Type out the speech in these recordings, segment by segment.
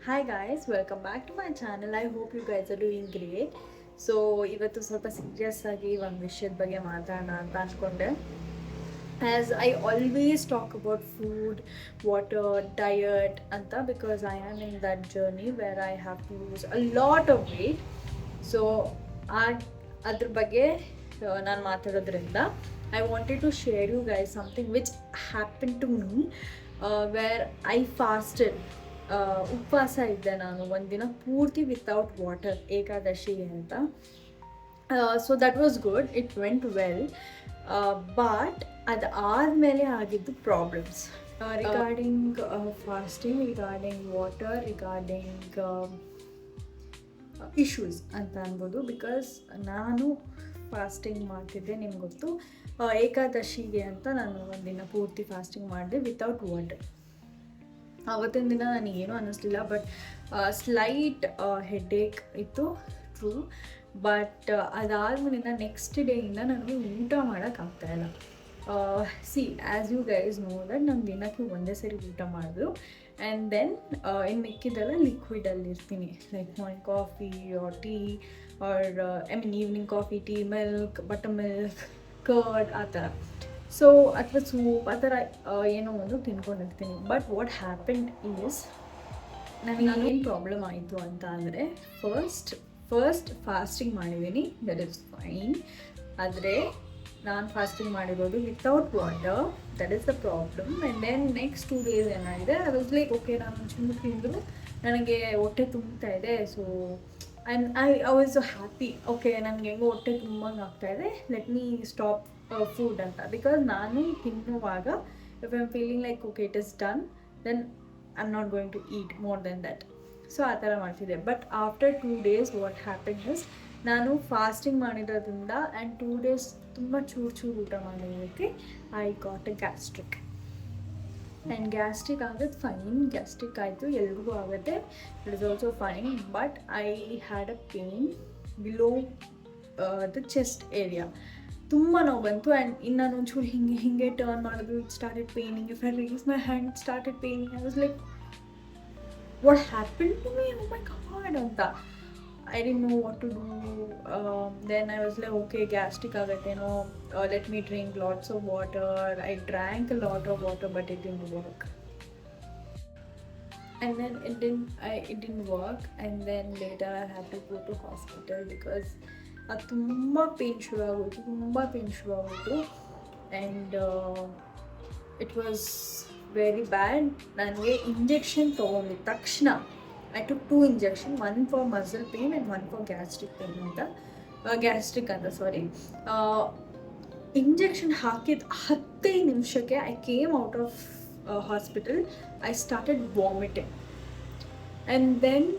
Hi guys, welcome back to my channel. I hope you guys are doing great. So ಇವತ್ತು ಸ್ವಲ್ಪ serious ಆಗಿ ಒಂದು ವಿಷಯದ ಬಗ್ಗೆ ಮಾತಾಡೋಣ ಅಂತ ಅನ್ಕೊಂಡೆ. As I always talk about food, water, diet, anta because I am in that journey where I have to lose a lot of weight. So ಅದ್ರ ಬಗ್ಗೆ ನಾನು ಮಾತಾಡೋದ್ರಿಂದ I wanted to share you guys something which happened to me where I fasted. ಉಪವಾಸ ಇದ್ದೆ ನಾನು ಒಂದಿನ ಪೂರ್ತಿ without water Ekadashi ಅಂತ. So that was good, it went well. But ಅದಾದಮೇಲೆ ಆಗಿದ್ದು problems regarding fasting, regarding water, regarding issues ಅಂತ ಅನ್ಬೋದು. ಬಿಕಾಸ್ ನಾನು ಫಾಸ್ಟಿಂಗ್ ಮಾಡ್ತಿದ್ದೆ, ನಿಮ್ಗೆ ಗೊತ್ತು. ಏಕಾದಶಿಗೆ ಅಂತ ನಾನು ಒಂದಿನ ಪೂರ್ತಿ ಫಾಸ್ಟಿಂಗ್ ಮಾಡಿದೆ ವಿತೌಟ್ ವಾಟರ್. ಆವತ್ತಿನ ದಿನ ನನಗೇನು ಅನ್ನಿಸ್ಲಿಲ್ಲ, ಬಟ್ ಸ್ಲೈಟ್ ಹೆಡ್ಏಕ್ ಇತ್ತು, ಟ್ರೂ. ಬಟ್ ಅದಾದ್ಮೇಲಿಂದ ನೆಕ್ಸ್ಟ್ ಡೇಯಿಂದ ನನಗೆ ಊಟ ಮಾಡೋಕ್ಕಾಗ್ತಾಯಿಲ್ಲ. See as you guys know that ನಾನು ದಿನಕ್ಕೆ ಒಂದೇ ಸರಿ ಊಟ ಮಾಡೋದು. ಆ್ಯಂಡ್ ದೆನ್ ಇನ್ನು ಮಿಕ್ಕಿದೆಲ್ಲ ಲಿಕ್ವಿಡಲ್ಲಿ ಇರ್ತೀನಿ, like morning coffee or tea or evening coffee, tea, milk, butter milk, curd, ಆ ಥರ. ಸೊ ಅಥವಾ ಸೂಪ್ ಆ ಥರ ಏನೋ ಒಂದು ತಿನ್ಕೊಂಡಿರ್ತೀನಿ. ಬಟ್ ವಾಟ್ ಹ್ಯಾಪನ್ಡ್ ಈಸ್, ನನಗೇನು ಪ್ರಾಬ್ಲಮ್ ಆಯಿತು ಅಂತ ಅಂದರೆ, ಫಸ್ಟ್ ಫಾಸ್ಟಿಂಗ್ ಮಾಡಿದ್ದೀನಿ, ದಟ್ ಇಸ್ ಫೈನ್. ಆದರೆ ನಾನು ಫಾಸ್ಟಿಂಗ್ ಮಾಡಿರೋದು without water, that is the problem. And then next 2 days ಏನಾಗಿದೆ, ಐ ವಾಸ್ ಲೈಕ್ ಓಕೆ, ನಾನು ಚೂರು ತಿಂದರು ನನಗೆ ಹೊಟ್ಟೆ ತುಂಬ್ತಾ ಇದೆ. So and I was happy, okay ನನಗೆ ಹೆಂಗೋ ಹೊಟ್ಟೆ ತುಂಬಂಗೆ ಆಗ್ತಾಯಿದೆ, ಲೆಟ್ ಮೀ ಸ್ಟಾಪ್ ಫುಡ್ ಅಂತ. ಬಿಕಾಸ್ ನಾನು ತಿನ್ನುವಾಗ if I am feeling like okay it is done, then I am not going to eat more than that. So ಆ ಥರ ಮಾಡ್ತಿದ್ದೆ. But after 2 days what happen is, ನಾನು fasting ಮಾಡಿರೋದ್ರಿಂದ and 2 days ತುಂಬ ಚೂರು ಊಟ ಮಾಡಿರೋದಕ್ಕೆ I got a gastric. And gastric ಆಗೋದು ಫೈನ್, ಗ್ಯಾಸ್ಟ್ರಿಕ್ ಆಯಿತು, ಎಲ್ರಿಗೂ ಆಗುತ್ತೆ, it is also fine. But I had a pain below the chest area, ತುಂಬ ನೋವು ಬಂತು. ಆ್ಯಂಡ್ ಇನ್ನು ನಾನು ಒಂಚೂರು ಹಿಂಗೆ ಟರ್ನ್ ಮಾಡಿದ್ರು, it started paining. If I raise my hand, it started paining. I was like what happen to me, oh my god ಅಂತ. I didn't know what to do. Then I was like, okay, gastric agateno, let me drink lots of water. I drank a lot of water, but it didn't work. And then it didn't work. And then later I had to go to hospital because ತುಂಬ pain ಶುರು ಆಗೋಯ್ತು. And it was very bad. ನನಗೆ injection ತೊಗೊಂಡಿದ್ದ ತಕ್ಷಣ I took 2 injections, one for muscle pain and one for gastric pain ಅಂತ. Injection ಹಾಕಿದ 15 ನಿಮಿಷಕ್ಕೆ I came out of hospital. I started vomiting. And then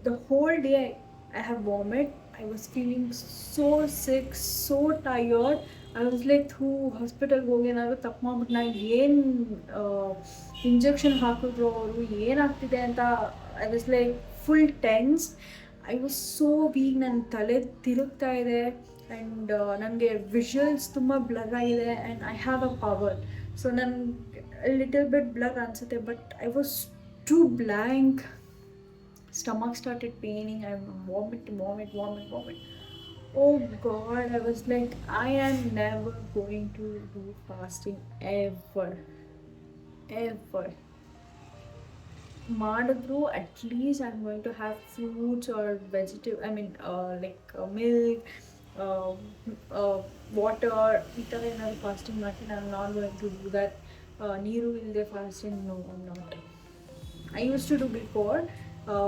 the whole day I have vomit. I was feeling so sick, so tired. I was like, ಹಾಸ್ಪಿಟಲ್ಗೆ ಹೋಗಿ ಏನಾದ್ರು ತಪ್ಪು ಮಾಡ್ಬಿಟ್ಟು ನಾನು ಏನು ಇಂಜೆಕ್ಷನ್ ಹಾಕಿದ್ರು ಅವರು ಏನಾಗ್ತಿದೆ ಅಂತ. I was like full tense. I was so weak, ನನ್ನ ತಲೆ ತಿರುಗ್ತಾ ಇದೆ. ಆ್ಯಂಡ್ ನನಗೆ ವಿಷುವಲ್ಸ್ ತುಂಬ ಬ್ಲರ್ ಆಗಿದೆ. And I have a power, so ನನಗೆ ಲಿಟಲ್ ಬಿಟ್ ಬ್ಲರ್ ಅನಿಸುತ್ತೆ. But I was two blank. Stomach started paining. I vomit. Oh God, I was like, I am never going to do fasting ever. ಮಾಡಿದ್ರು at least I am going to have fruits or milk, water, ಈ ಥರ ಏನಾದ್ರು fasting ಮಾಡ್ತೀನಿ. I am not going to do that. ನೀರು ಇಲ್ಲದೆ fasting, no, I am not. I use to do before,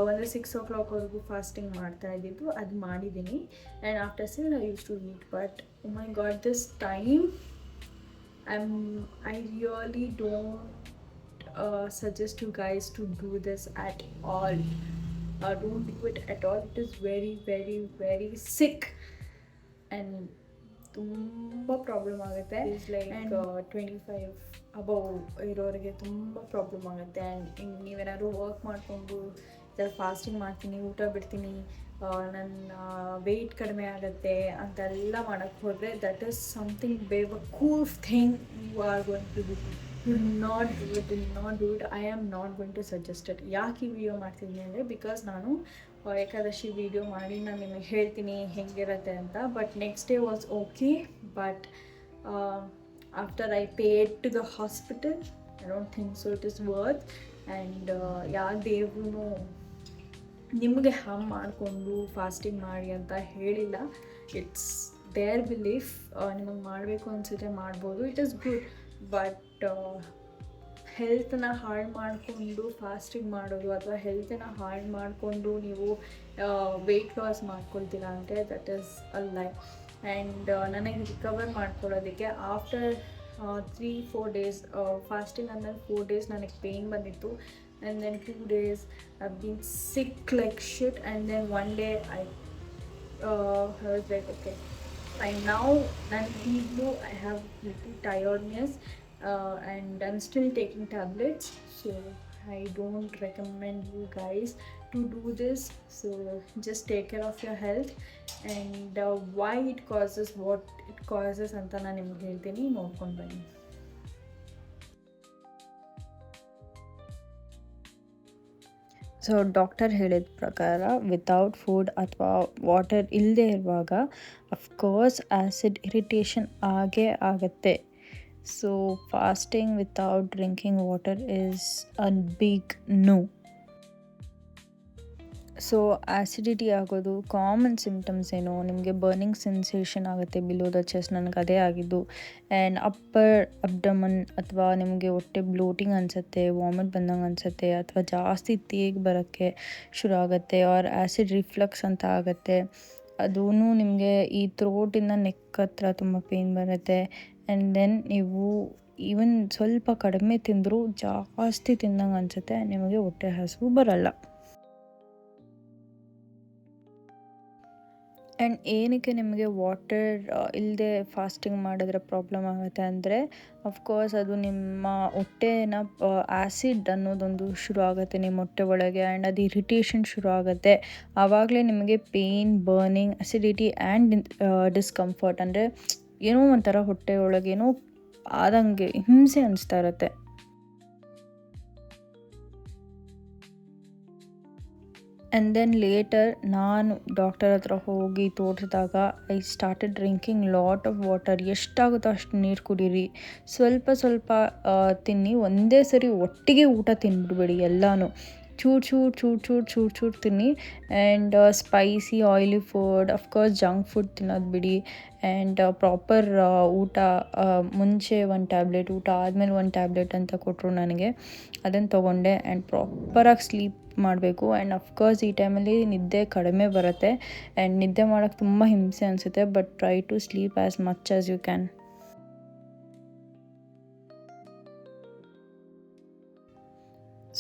ಅಂದರೆ 6 o'clockವರೆಗೂ fasting ಮಾಡ್ತಾ ಇದ್ದಿದ್ದು, ಅದು ಮಾಡಿದ್ದೀನಿ. And after 6 I use to eat. But oh my god, this time I really don't suggest you guys to do this at all. Don't do it at all. It is very, very, very sick and ತುಂಬ problem ಆಗುತ್ತೆ. It's like 25 above ಇರೋರಿಗೆ ತುಂಬ problem ಆಗುತ್ತೆ. And ನೀವೇನಾದ್ರು work ಮಾಡಿಕೊಂಡು fasting ಮಾಡ್ತೀನಿ, ಊಟ ಬಿಡ್ತೀನಿ, ನನ್ನ ವೆಯ್ಟ್ ಕಡಿಮೆ ಆಗುತ್ತೆ ಅಂತೆಲ್ಲ ಮಾಡೋಕ್ಕೆ ಹೋದರೆ, that is something wave a cool thing you are going to do. Do it. I am not going to suggest it. ಯಾಕೆ ಈ ವಿಡಿಯೋ ಮಾಡ್ತಿದ್ದೀನಿ ಅಂದರೆ, ಬಿಕಾಸ್ ನಾನು ಏಕಾದಶಿ ವಿಡಿಯೋ ಮಾಡಿ ನಾನು ನಿಮಗೆ ಹೇಳ್ತೀನಿ ಹೆಂಗಿರುತ್ತೆ ಅಂತ. But next day was okay. But after I paid to the hospital, I don't think so it is worth. And ಯಾವ ದೇವ್ರೂ ನಿಮಗೆ ಹಾರ್ಮ್ ಮಾಡಿಕೊಂಡು ಫಾಸ್ಟಿಂಗ್ ಮಾಡಿ ಅಂತ ಹೇಳಿಲ್ಲ. It's their belief. ನಿಮಗೆ ಮಾಡಬೇಕು ಅನಿಸಿದ್ರೆ ಮಾಡ್ಬೋದು, ಇಟ್ ಈಸ್ ಗುಡ್. ಬಟ್ ಹೆಲ್ತನ್ನ ಹಾಳು ಮಾಡಿಕೊಂಡು ಫಾಸ್ಟಿಂಗ್ ಮಾಡೋದು ಅಥವಾ ಹೆಲ್ತನ್ನ ಹಾಳು ಮಾಡಿಕೊಂಡು ನೀವು ವೆಯ್ಟ್ ಲಾಸ್ ಮಾಡ್ಕೊಳ್ತೀರಾ ಅಂದರೆ ದಟ್ ಈಸ್ ಅ ಲೈ. ಆ್ಯಂಡ್ ನನಗೆ ರಿಕವರ್ ಮಾಡ್ಕೊಳ್ಳೋದಕ್ಕೆ ಆಫ್ಟರ್ 3-4 days ಫಾಸ್ಟಿಂಗ್ ಆದಮೇಲೆ 4 days ನನಗೆ ಪೇಯ್ನ್ ಬಂದಿತ್ತು. And then 2 days I've been sick like shit. And then one day I was like, okay, now I have little tiredness, and I'm still taking tablets. So I don't recommend you guys to do this. So just take care of your health. And why it causes what it causes ಅಂತ ನಾನು ನಿಮ್ಗೆ ಹೇಳ್ತೀನಿ, ನೋಡ್ಕೊಂಡು ಬನ್ನಿ. So doctor ಹೇಳಿದ ಪ್ರಕಾರ without food ಅಥವಾ water ಇಲ್ಲದೆ ಇರುವಾಗ ಅಫ್ಕೋರ್ಸ್ ಆ್ಯಸಿಡ್ ಇರಿಟೇಷನ್ ಆಗೇ ಆಗುತ್ತೆ. So fasting without drinking water is a big no. So acidity ಆಗೋದು ಕಾಮನ್ ಸಿಮ್ಟಮ್ಸ್ ಏನು, ನಿಮಗೆ ಬರ್ನಿಂಗ್ ಸೆನ್ಸೇಷನ್ ಆಗುತ್ತೆ ಬಿಲೋ ದ ಚೆಸ್ಟ್, ನನಗೆ ಅದೇ ಆಗಿದ್ದು. ಆ್ಯಂಡ್ ಅಪ್ಪರ್ ಅಬ್ಡಮನ್ ಅಥವಾ ನಿಮಗೆ ಹೊಟ್ಟೆ ಬ್ಲೋಟಿಂಗ್ ಅನಿಸುತ್ತೆ, ವಾಮಿಟ್ ಬಂದಂಗೆ ಅನಿಸುತ್ತೆ, ಅಥವಾ ಜಾಸ್ತಿ ತೇಗ್ ಬರೋಕ್ಕೆ ಶುರು ಆಗುತ್ತೆ, ಆರ್ ಆ್ಯಸಿಡ್ ರಿಫ್ಲಕ್ಸ್ ಅಂತ ಆಗುತ್ತೆ. ಅದೂ ನಿಮಗೆ ಈ ಥ್ರೋಟಿಂದ ನೆಕ್ ಹತ್ರ ತುಂಬ ಪೇಯ್ನ್ ಬರುತ್ತೆ. ಆ್ಯಂಡ್ ದೆನ್ ನೀವು ಈವನ್ ಸ್ವಲ್ಪ ಕಡಿಮೆ ತಿಂದರೂ ಜಾಸ್ತಿ ತಿಂದಂಗೆ ಅನಿಸುತ್ತೆ, ನಿಮಗೆ ಹೊಟ್ಟೆ ಹಸಿವು ಬರಲ್ಲ. ಆ್ಯಂಡ್ ಏನಕ್ಕೆ ನಿಮಗೆ ವಾಟರ್ ಇಲ್ಲದೆ ಫಾಸ್ಟಿಂಗ್ ಮಾಡಿದ್ರೆ ಪ್ರಾಬ್ಲಮ್ ಆಗುತ್ತೆ ಅಂದರೆ, ಅಫ್ಕೋರ್ಸ್ ಅದು ನಿಮ್ಮ ಹೊಟ್ಟೆನ ಆ್ಯಸಿಡ್ ಅನ್ನೋದೊಂದು ಶುರು ಆಗುತ್ತೆ ನಿಮ್ಮ ಹೊಟ್ಟೆ ಒಳಗೆ. ಆ್ಯಂಡ್ ಅದು ಇರಿಟೇಷನ್ ಶುರು ಆಗುತ್ತೆ. ಆವಾಗಲೇ ನಿಮಗೆ pain, burning, acidity and discomfort, ಅಂದರೆ ಏನೋ ಒಂಥರ ಹೊಟ್ಟೆ ಒಳಗೇನೋ ಆದಂಗೆ ಹಿಂಸೆ ಅನಿಸ್ತಾ ಇರುತ್ತೆ. ಆ್ಯಂಡ್ ದೆನ್ ಲೇಟರ್ ನಾನು ಡಾಕ್ಟರ್ ಹತ್ರ ಹೋಗಿ ತೋರಿಸಿದಾಗ I started drinking lot of water. ಎಷ್ಟಾಗುತ್ತೋ ಅಷ್ಟು ನೀರು ಕುಡೀರಿ, ಸ್ವಲ್ಪ ಸ್ವಲ್ಪ ತಿನ್ನಿ, ಒಂದೇ ಸರಿ ಒಟ್ಟಿಗೆ ಊಟ ತಿನ್ಬಿಡ್ಬೇಡಿ, ಎಲ್ಲನೂ ಚೂರು ತಿನ್ನಿ. And spicy oily food, of course junk food ತಿನ್ನೋದು ಬಿಡಿ. ಆ್ಯಂಡ್ ಪ್ರಾಪರ್ ಊಟ, ಮುಂಚೆ 1 ಟ್ಯಾಬ್ಲೆಟ್, ಊಟ ಆದಮೇಲೆ 1 ಟ್ಯಾಬ್ಲೆಟ್ ಅಂತ ಕೊಟ್ಟರು ನನಗೆ, ಅದನ್ನು ತೊಗೊಂಡೆ. ಆ್ಯಂಡ್ ಪ್ರಾಪರಾಗಿ ಸ್ಲೀಪ್ ಮಾಡಬೇಕು. ಆ್ಯಂಡ್ ಅಫ್ಕೋರ್ಸ್ ಈ ಟೈಮಲ್ಲಿ ನಿದ್ದೆ ಕಡಿಮೆ ಬರುತ್ತೆ ಆ್ಯಂಡ್ ನಿದ್ದೆ ಮಾಡೋಕ್ಕೆ ತುಂಬ ಹಿಂಸೆ ಅನಿಸುತ್ತೆ. But try to sleep as much as you can.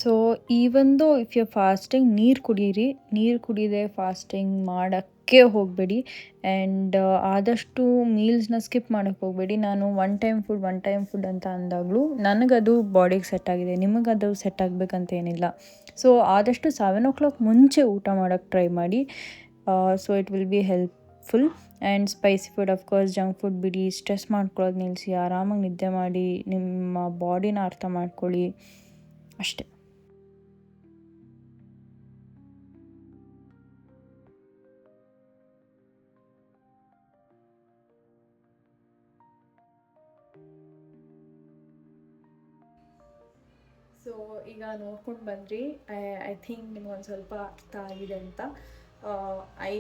So even though if you fasting, ನೀರು ಕುಡೀರಿ. ನೀರು ಕುಡಿದೇ ಫಾಸ್ಟಿಂಗ್ ಮಾಡೋಕ್ಕೆ ಹೋಗಬೇಡಿ. ಆ್ಯಂಡ್ ಆದಷ್ಟು ಮೀಲ್ಸ್ನ ಸ್ಕಿಪ್ ಮಾಡೋಕ್ಕೆ ಹೋಗಬೇಡಿ. ನಾನು ಒನ್ ಟೈಮ್ ಫುಡ್ ಅಂತ ಅಂದಾಗಲೂ ನನಗದು ಬಾಡಿಗೆ ಸೆಟ್ ಆಗಿದೆ, ನಿಮಗದು ಸೆಟ್ ಆಗಬೇಕಂತ ಏನಿಲ್ಲ. ಸೊ ಆದಷ್ಟು 7 o'clock ಮುಂಚೆ ಊಟ ಮಾಡೋಕ್ಕೆ ಟ್ರೈ ಮಾಡಿ. So it will be helpful. And spicy food, of course junk food ಬಿಡಿ. ಸ್ಟ್ರೆಸ್ ಮಾಡ್ಕೊಳ್ಳೋದು ನಿಲ್ಲಿಸಿ, ಆರಾಮಾಗಿ ನಿದ್ದೆ ಮಾಡಿ, ನಿಮ್ಮ ಬಾಡಿನ ಅರ್ಥ ಮಾಡ್ಕೊಳ್ಳಿ, ಅಷ್ಟೇ. ಸೊ ಈಗ ನೋಡ್ಕೊಂಡು ಬಂದ್ರಿ. ಐ ಥಿಂಕ್ ನಿಮ್ಗೊಂದು ಸ್ವಲ್ಪ ಅರ್ಥ ಆಗಿದೆ ಅಂತ. I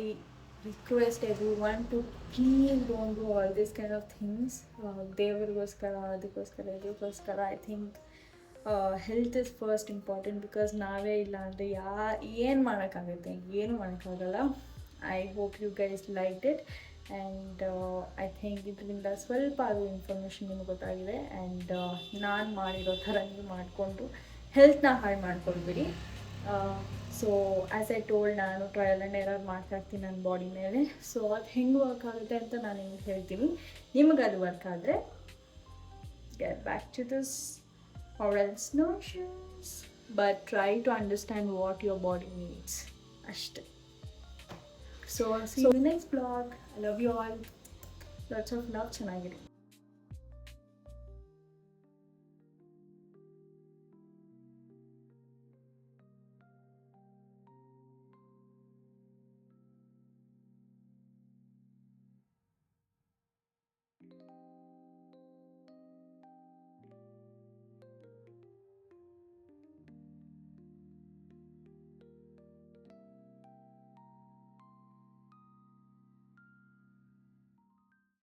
request everyone to please don't do all this kind of things. ದೇವರಿಗೋಸ್ಕರ, ಇದಕ್ಕೋಸ್ಕರ I think health is first important. Because ನಾವೇ ಇಲ್ಲ ಅಂದರೆ ಏನು ಮಾಡೋಕ್ಕಾಗುತ್ತೆ, ಏನೂ ಮಾಡೋಕ್ಕಾಗಲ್ಲ. I hope you guys like it. And I think ಇದರಿಂದ ಸ್ವಲ್ಪ ಅದು ಇನ್ಫಾರ್ಮೇಷನ್ ನಿಮ್ಗೆ ಗೊತ್ತಾಗಿದೆ. ಆ್ಯಂಡ್ ನಾನು ಮಾಡಿರೋ ಥರ ನೀವು ಮಾಡಿಕೊಂಡು ಹೆಲ್ತ್ನ ಹಾಳು ಮಾಡ್ಕೊಳ್ಬಿಡಿ. ಸೊ ಆ್ಯಸ್ ಐ ಟೋಲ್ಡ್, ನಾನು ಟ್ರಯಲ್ ಆ್ಯಂಡ್ ಎರರ್ ಮಾಡ್ತಾಯಿರ್ತೀನಿ ನನ್ನ ಬಾಡಿ ಮೇಲೆ. ಸೊ ಅದು ಹೆಂಗೆ ವರ್ಕ್ ಆಗುತ್ತೆ ಅಂತ ನಾನು ನಿಮ್ಗೆ ಹೇಳ್ತೀನಿ. ನಿಮಗೆ ಅದು ವರ್ಕ್ ಆದರೆ get back to this or else no issues. But try to understand what your body needs. ಅಷ್ಟೇ. So see you in the next vlog. I love you all. Lots of love. Channagiri.